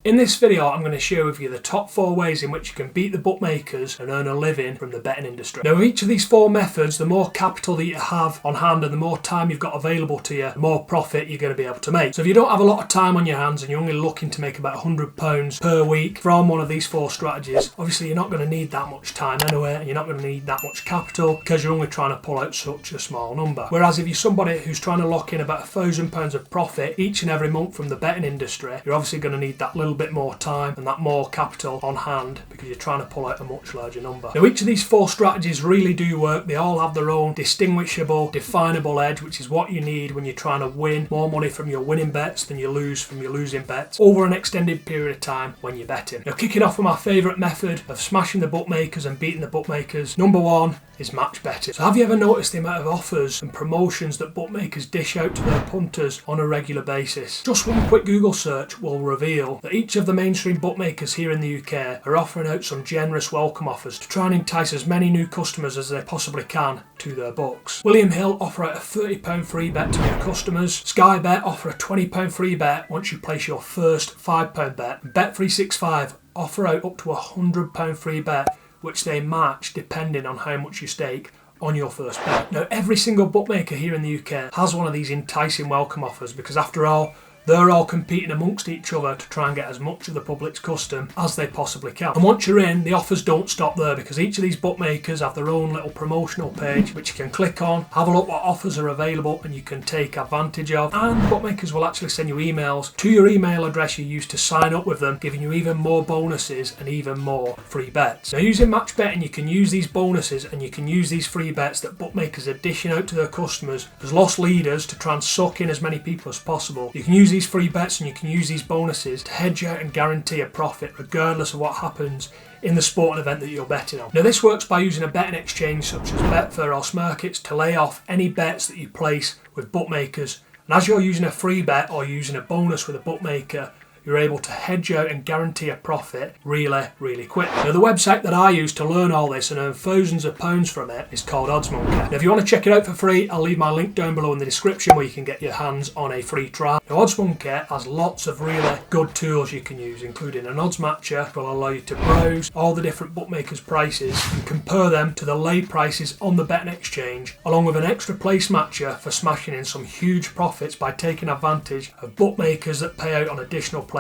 In this video, I'm going to share with you the top 4 ways in which you can beat the bookmakers and earn a living from the betting industry. Now, each of these 4 methods, the more capital that you have on hand and the more time you've got available to you, the more profit you're going to be able to make. So if you don't have a lot of time on your hands and you're only looking to make about £100 per week from one of these 4 strategies, obviously you're not going to need that much time anyway, and you're not going to need that much capital because you're only trying to pull out such a small number. Whereas if you're somebody who's trying to lock in about £1,000 of profit each and every month from the betting industry, you're obviously going to need that little bit more time and that more capital on hand because you're trying to pull out a much larger number. Now, each of these 4 strategies really do work. They all have their own distinguishable, definable edge, which is what you need when you're trying to win more money from your winning bets than you lose from your losing bets over an extended period of time when you're betting. Now, kicking off with my favourite method of smashing the bookmakers and beating the bookmakers, number 1 is match betting. So have you ever noticed the amount of offers and promotions that bookmakers dish out to their punters on a regular basis? Just one quick Google search will reveal that each of the mainstream bookmakers here in the UK are offering out some generous welcome offers to try and entice as many new customers as they possibly can to their books. William Hill offer out a £30 free bet to new customers. Sky Bet offer a £20 free bet once you place your first £5 bet. Bet365 offer out up to a £100 free bet, which they match depending on how much you stake on your first bet. Now, every single bookmaker here in the UK has one of these enticing welcome offers because, after all, they're all competing amongst each other to try and get as much of the public's custom as they possibly can. And once you're in, the offers don't stop there because each of these bookmakers have their own little promotional page which you can click on, have a look what offers are available and you can take advantage of. And bookmakers will actually send you emails to your email address you used to sign up with them, giving you even more bonuses and even more free bets. Now, using match betting, you can use these bonuses and you can use these free bets that bookmakers are dishing out to their customers as lost leaders to try and suck in as many people as possible. You can use these free bets and you can use these bonuses to hedge out and guarantee a profit regardless of what happens in the sporting event that you're betting on. Now, this works by using a betting exchange such as Betfair or OddsMonkey to lay off any bets that you place with bookmakers, and as you're using a free bet or using a bonus with a bookmaker, you're able to hedge out and guarantee a profit really quick. Now, the website that I use to learn all this and earn thousands of pounds from it is called OddsMonkey. Now, if you want to check it out for free, I'll leave my link down below in the description where you can get your hands on a free trial. Now, OddsMonkey has lots of really good tools you can use, including an odds matcher which will allow you to browse all the different bookmakers' prices and compare them to the lay prices on the betting exchange, along with an extra place matcher for smashing in some huge profits by taking advantage of bookmakers that pay out on additional places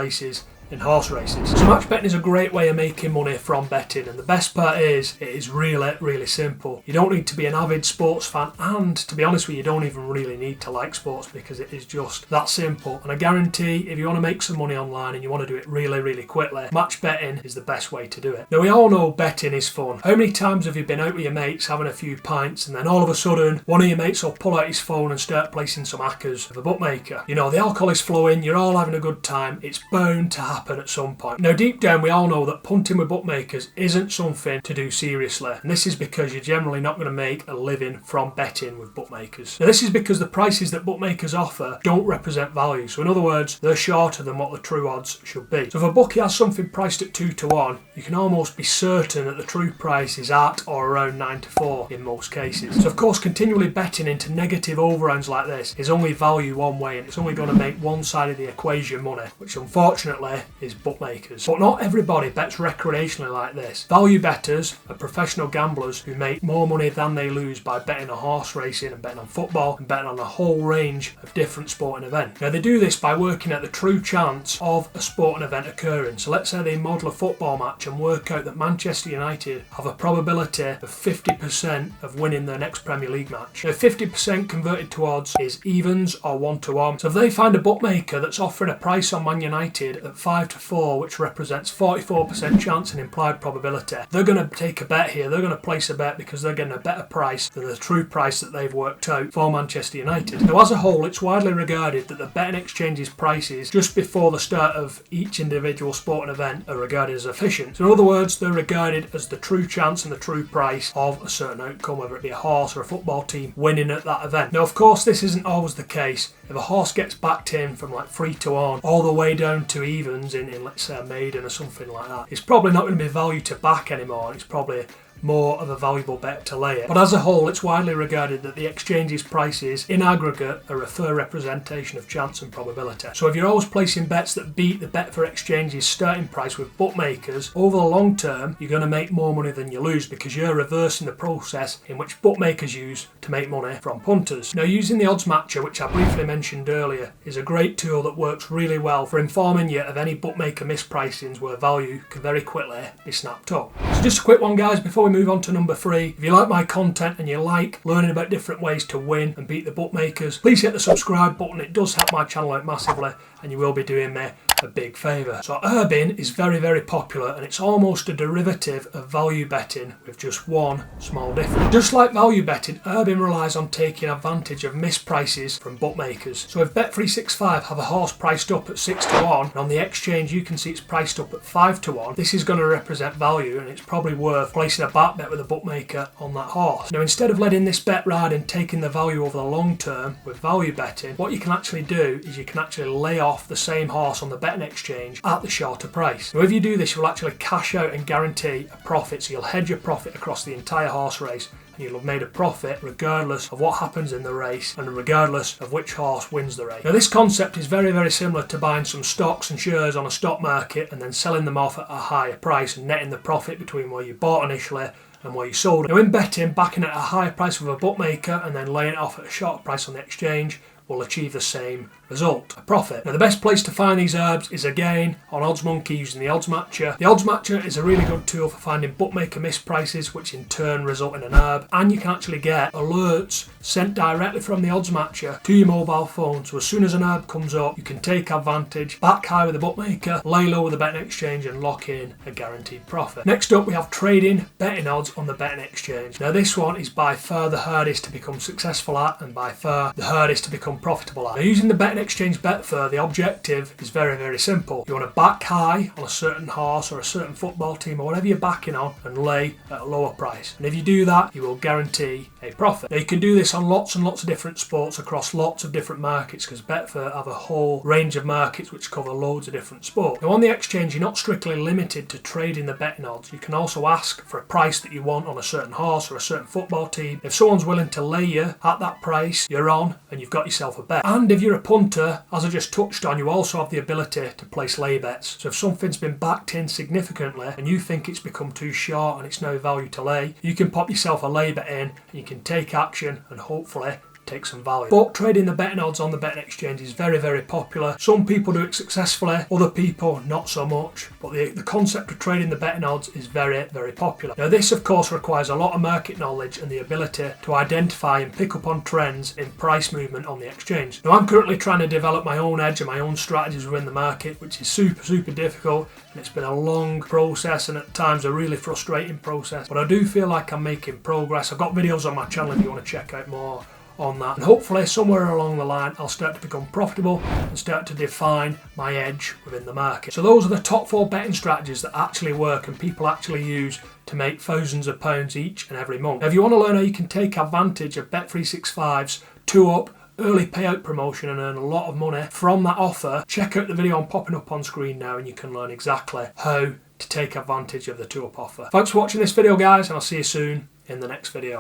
in horse races. So match betting is a great way of making money from betting, and the best part is it is really simple. You don't need to be an avid sports fan, and to be honest with you, you don't even really need to like sports because it is just that simple. And I guarantee if you want to make some money online and you want to do it really quickly, match betting is the best way to do it. Now, we all know betting is fun. How many times have you been out with your mates having a few pints and then all of a sudden one of your mates will pull out his phone and start placing some hackers of a bookmaker? You know, the alcohol is flowing, you're all having a good time, it's bound to happen at some point. Now, deep down we all know that punting with bookmakers isn't something to do seriously, and this is because you're generally not going to make a living from betting with bookmakers. Now, this is because the prices that bookmakers offer don't represent value, so in other words, they're shorter than what the true odds should be. So if a bookie has something priced at 2 to 1, you can almost be certain that the true price is at or around 9 to 4 in most cases. So of course, continually betting into negative overrounds like this is only value one way, and it's only going to make one side of the equation money, which unfortunately is bookmakers. But not everybody bets recreationally like this. Value bettors are professional gamblers who make more money than they lose by betting on horse racing and betting on football and betting on a whole range of different sporting events. Now, they do this by working at the true chance of a sporting event occurring. So let's say they model a football match and work out that Manchester United have a probability of 50% of winning their next Premier League match. Now, 50% converted to odds is evens or 1 to 1. So if they find a bookmaker that's offering a price on Man United at 5 to 4, which represents 44% chance and implied probability, they're going to take a bet here. They're going to place a bet because they're getting a better price than the true price that they've worked out for Manchester United. Now, as a whole, it's widely regarded that the betting exchange's prices just before the start of each individual sporting event are regarded as efficient. So in other words, they're regarded as the true chance and the true price of a certain outcome, whether it be a horse or a football team winning at that event. Now, of course, this isn't always the case. If a horse gets backed in from like 3 to 1 all the way down to evens in let's say a maiden or something like that, it's probably not going to be value to back anymore. It's probably more of a valuable bet to lay it. But as a whole, it's widely regarded that the exchange's prices in aggregate are a fair representation of chance and probability. So if you're always placing bets that beat the Betfair exchange's starting price with bookmakers, over the long term you're going to make more money than you lose, because you're reversing the process in which bookmakers use to make money from punters. Now, using the odds matcher, which I briefly mentioned earlier, is a great tool that works really well for informing you of any bookmaker mispricings where value can very quickly be snapped up. So just a quick one, guys, before we move on to number 3. If you like my content and you like learning about different ways to win and beat the bookmakers, please hit the subscribe button. It does help my channel out massively, and you will be doing me a big favour. So Urbin is very, very popular, and it's almost a derivative of value betting with just one small difference. Just like value betting, Urbin relies on taking advantage of misprices from bookmakers. So if Bet365 have a horse priced up at 6 to 1, and on the exchange you can see it's priced up at 5 to 1, this is going to represent value, and it's probably worth placing a back bet with a bookmaker on that horse. Now, instead of letting this bet ride and taking the value over the long term with value betting, what you can actually do is you can actually lay off the same horse on the betting exchange at the shorter price. Now, if you do this, you'll actually cash out and guarantee a profit, so you'll hedge your profit across the entire horse race, and you'll have made a profit regardless of what happens in the race and regardless of which horse wins the race. Now, this concept is very, very similar to buying some stocks and shares on a stock market and then selling them off at a higher price and netting the profit between where you bought initially and where you sold it. Now, in betting, backing at a higher price with a bookmaker and then laying it off at a shorter price on the exchange will achieve the same result, a profit. Now, the best place to find these herbs is again on OddsMonkey using the odds matcher. The odds matcher is a really good tool for finding bookmaker misprices, which in turn result in an herb, and you can actually get alerts sent directly from the odds matcher to your mobile phone. So as soon as an herb comes up, you can take advantage, back high with the bookmaker, lay low with the betting exchange, and lock in a guaranteed profit. Next up, we have trading betting odds on the betting exchange. Now, this one is by far the hardest to become successful at, and by far the hardest to become profitable at. Now, using the betting exchange Betfair, the objective is very, very simple. You want to back high on a certain horse or a certain football team or whatever you're backing on and lay at a lower price. And if you do that, you will guarantee a profit. Now, you can do this on lots and lots of different sports across lots of different markets, because Betfair have a whole range of markets which cover loads of different sports. Now, on the exchange, you're not strictly limited to trading the betting odds. You can also ask for a price that you want on a certain horse or a certain football team. If someone's willing to lay you at that price, you're on and you've got yourself a bet. And if you're a punter, as I just touched on, you also have the ability to place lay bets. So if something's been backed in significantly and you think it's become too short and it's no value to lay, you can pop yourself a lay bet in and you can take action and hopefully take some value. But trading the betting odds on the betting exchange is very, very popular. Some people do it successfully, other people not so much. But the concept of trading the betting odds is very, very popular. Now, this of course requires a lot of market knowledge and the ability to identify and pick up on trends in price movement on the exchange. Now, I'm currently trying to develop my own edge and my own strategies within the market, which is super, super difficult. And it's been a long process and at times a really frustrating process. But I do feel like I'm making progress. I've got videos on my channel if you want to check out more on that, and hopefully somewhere along the line I'll start to become profitable and start to define my edge within the market. So those are the top 4 betting strategies that actually work and people actually use to make thousands of pounds each and every month. Now, if you want to learn how you can take advantage of Bet365's 2-up early payout promotion and earn a lot of money from that offer, check out the video I'm popping up on screen now and you can learn exactly how to take advantage of the 2-up offer. Thanks for watching this video, guys, and I'll see you soon in the next video.